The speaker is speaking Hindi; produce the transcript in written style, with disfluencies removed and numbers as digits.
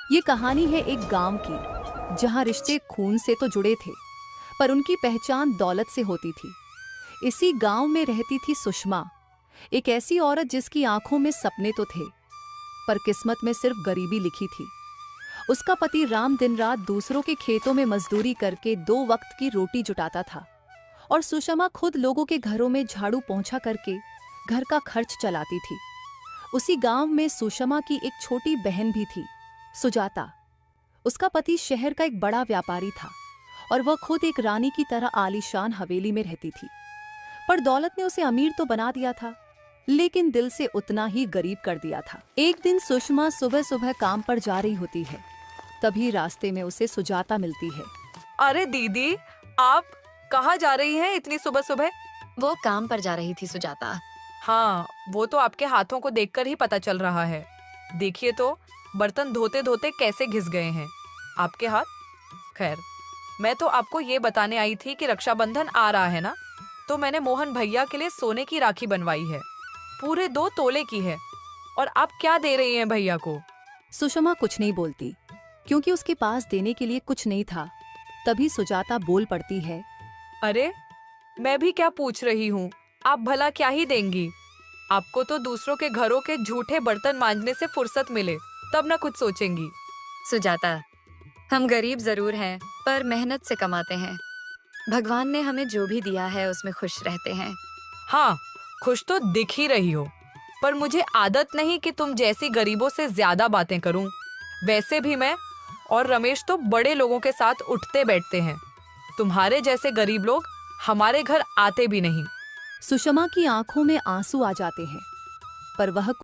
ये कहानी है एक गांव की जहां रिश्ते खून से तो जुड़े थे, पर उनकी पहचान दौलत से होती थी। इसी गांव में रहती थी सुषमा, एक ऐसी औरत जिसकी आंखों में सपने तो थे, पर किस्मत में सिर्फ गरीबी लिखी थी। उसका पति राम दिन रात दूसरों के खेतों में मजदूरी करके 2 वक्त की रोटी जुटाता था और सुषमा खुद लोगों के घरों में झाड़ू पोंछा करके घर का खर्च चलाती थी। उसी गांव में सुषमा की एक छोटी बहन भी थी, सुजाता। उसका पति शहर का एक बड़ा व्यापारी था और वह खुद एक रानी की तरह आलीशान हवेली में रहती थी। पर दौलत ने उसे अमीर तो बना दिया था, लेकिन दिल से उतना ही गरीब कर दिया था। एक दिन सुषमा सुबह सुबह काम पर जा रही होती है, तभी रास्ते में उसे सुजाता मिलती है। अरे दीदी, आप कहाँ जा रही हैं इतनी सुबह सुबह? वो काम पर जा रही थी सुजाता। हाँ, वो तो आपके हाथों को देखकर ही पता चल रहा है। देखिए तो, बर्तन धोते धोते कैसे घिस गए हैं आपके हाथ। खैर, मैं तो आपको ये बताने आई थी कि रक्षाबंधन आ रहा है ना, तो मैंने मोहन भैया के लिए सोने की राखी बनवाई है। पूरे 2 तोले की है। और आप क्या दे रही हैं भैया को? सुषमा कुछ नहीं बोलती, क्योंकि उसके पास देने के लिए कुछ नहीं था। तभी सुजाता बोल पड़ती है। अरे, मैं भी क्या पूछ रही हूँ, आप भला क्या ही देंगी? आपको तो दूसरों के घरों के झूठे बर्तन मांजने से फुर्सत मिले, तब ना कुछ सोचेंगी। सुजाता, हम गरीब जरूर हैं, पर मेहनत से कमाते हैं। भगवान ने हमें जो भी दिया है उसमें खुश रहते हैं। हाँ, खुश तो दिख ही रही हो, पर मुझे आदत नहीं कि तुम जैसी गरीबों से ज्यादा बातें करूं। वैसे भी मैं और रमेश तो बड़े लोगों के साथ उठते बैठते हैं। तुम्हारे जैसे गरीब लोग हमारे घर आते भी नहीं। सुषमा की आंखों में आंसू आ जाते हैं, पर वह